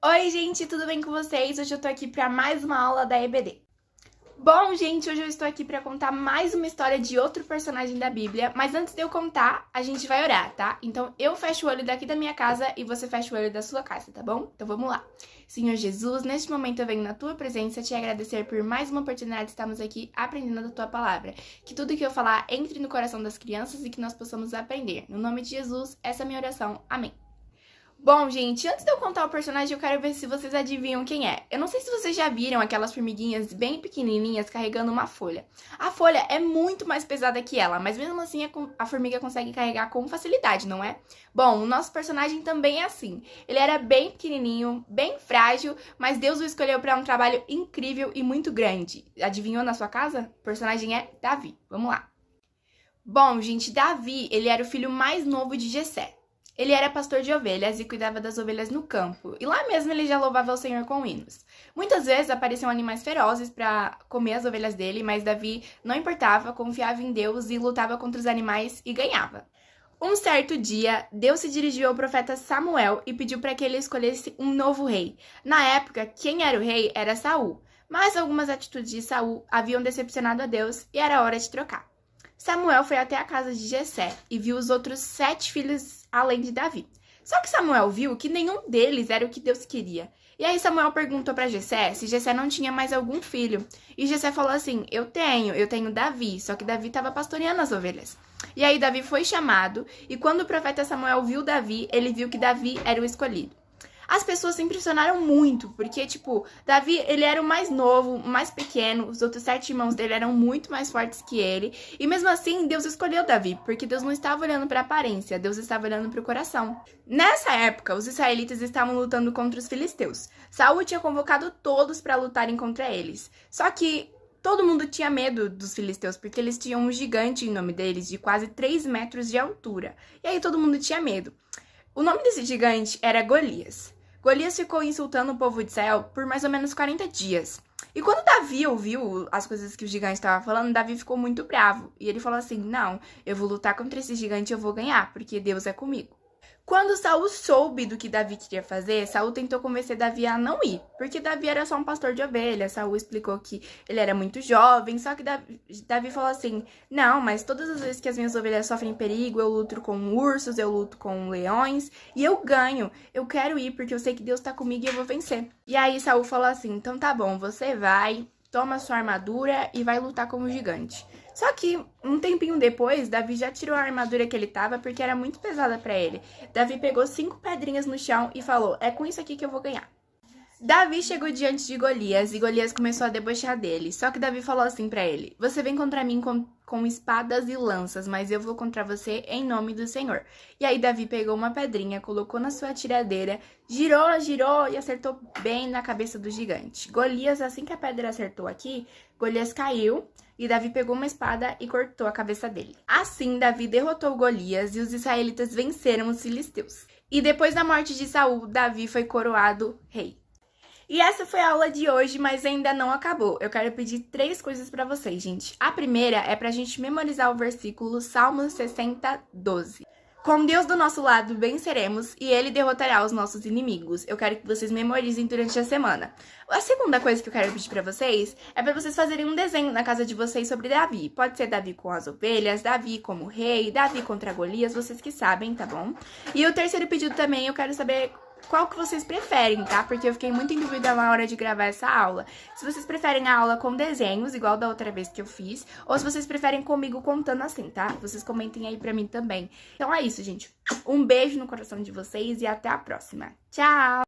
Oi, gente, tudo bem com vocês? Hoje eu tô aqui pra mais uma aula da EBD. Bom, gente, hoje eu estou aqui pra contar mais uma história de outro personagem da Bíblia, mas antes de eu contar, a gente vai orar, tá? Então eu fecho o olho daqui da minha casa e você fecha o olho da sua casa, tá bom? Então vamos lá. Senhor Jesus, neste momento eu venho na tua presença te agradecer por mais uma oportunidade de estarmos aqui aprendendo da tua palavra. Que tudo que eu falar entre no coração das crianças e que nós possamos aprender. No nome de Jesus, essa é a minha oração. Amém. Bom, gente, antes de eu contar o personagem, eu quero ver se vocês adivinham quem é. Eu não sei se vocês já viram aquelas formiguinhas bem pequenininhas carregando uma folha. A folha é muito mais pesada que ela, mas mesmo assim a formiga consegue carregar com facilidade, não é? Bom, o nosso personagem também é assim. Ele era bem pequenininho, bem frágil, mas Deus o escolheu para um trabalho incrível e muito grande. Adivinhou na sua casa? O personagem é Davi. Vamos lá. Bom, gente, Davi, ele era o filho mais novo de Jessé. Ele era pastor de ovelhas e cuidava das ovelhas no campo, e lá mesmo ele já louvava o Senhor com hinos. Muitas vezes apareciam animais ferozes para comer as ovelhas dele, mas Davi não importava, confiava em Deus e lutava contra os animais e ganhava. Um certo dia, Deus se dirigiu ao profeta Samuel e pediu para que ele escolhesse um novo rei. Na época, quem era o rei era Saul, mas algumas atitudes de Saul haviam decepcionado a Deus e era hora de trocar. Samuel foi até a casa de Jessé e viu os outros 7 filhos além de Davi. Só que Samuel viu que nenhum deles era o que Deus queria. E aí Samuel perguntou para Jessé se Jessé não tinha mais algum filho. E Jessé falou assim, eu tenho Davi, só que Davi estava pastoreando as ovelhas. E aí Davi foi chamado, e quando o profeta Samuel viu Davi, ele viu que Davi era o escolhido. As pessoas se impressionaram muito, porque, Davi, ele era o mais novo, o mais pequeno, os outros 7 irmãos dele eram muito mais fortes que ele, e mesmo assim, Deus escolheu Davi, porque Deus não estava olhando para a aparência, Deus estava olhando para o coração. Nessa época, os israelitas estavam lutando contra os filisteus. Saul tinha convocado todos para lutarem contra eles, só que todo mundo tinha medo dos filisteus, porque eles tinham um gigante em nome deles, de quase 3 metros de altura, e aí todo mundo tinha medo. O nome desse gigante era Golias. Golias ficou insultando o povo de Israel por mais ou menos 40 dias. E quando Davi ouviu as coisas que o gigante estava falando, Davi ficou muito bravo. E ele falou assim, não, eu vou lutar contra esse gigante e eu vou ganhar, porque Deus é comigo. Quando Saul soube do que Davi queria fazer, Saul tentou convencer Davi a não ir, porque Davi era só um pastor de ovelhas. Saul explicou que ele era muito jovem, só que Davi falou assim, não, mas todas as vezes que as minhas ovelhas sofrem perigo, eu luto com ursos, eu luto com leões, e eu ganho. Eu quero ir, porque eu sei que Deus tá comigo e eu vou vencer. E aí Saul falou assim, então tá bom, você vai, toma sua armadura e vai lutar como gigante. Só que um tempinho depois, Davi já tirou a armadura que ele tava porque era muito pesada pra ele. Davi pegou 5 pedrinhas no chão e falou, é com isso aqui que eu vou ganhar. Davi chegou diante de Golias e Golias começou a debochar dele. Só que Davi falou assim pra ele, você vem contra mim com espadas e lanças, mas eu vou contra você em nome do Senhor. E aí Davi pegou uma pedrinha, colocou na sua tiradeira, girou e acertou bem na cabeça do gigante. Golias, assim que a pedra acertou aqui, Golias caiu e Davi pegou uma espada e cortou a cabeça dele. Assim, Davi derrotou Golias e os israelitas venceram os filisteus. E depois da morte de Saul, Davi foi coroado rei. E essa foi a aula de hoje, mas ainda não acabou. Eu quero pedir 3 coisas pra vocês, gente. A primeira é pra gente memorizar o versículo Salmos 60, 12. Com Deus do nosso lado venceremos e Ele derrotará os nossos inimigos. Eu quero que vocês memorizem durante a semana. A segunda coisa que eu quero pedir pra vocês é pra vocês fazerem um desenho na casa de vocês sobre Davi. Pode ser Davi com as ovelhas, Davi como rei, Davi contra Golias, vocês que sabem, tá bom? E o terceiro pedido também, eu quero saber qual que vocês preferem, tá? Porque eu fiquei muito em dúvida na hora de gravar essa aula. Se vocês preferem a aula com desenhos, igual da outra vez que eu fiz, ou se vocês preferem comigo contando assim, tá? Vocês comentem aí pra mim também. Então é isso, gente. Um beijo no coração de vocês e até a próxima. Tchau!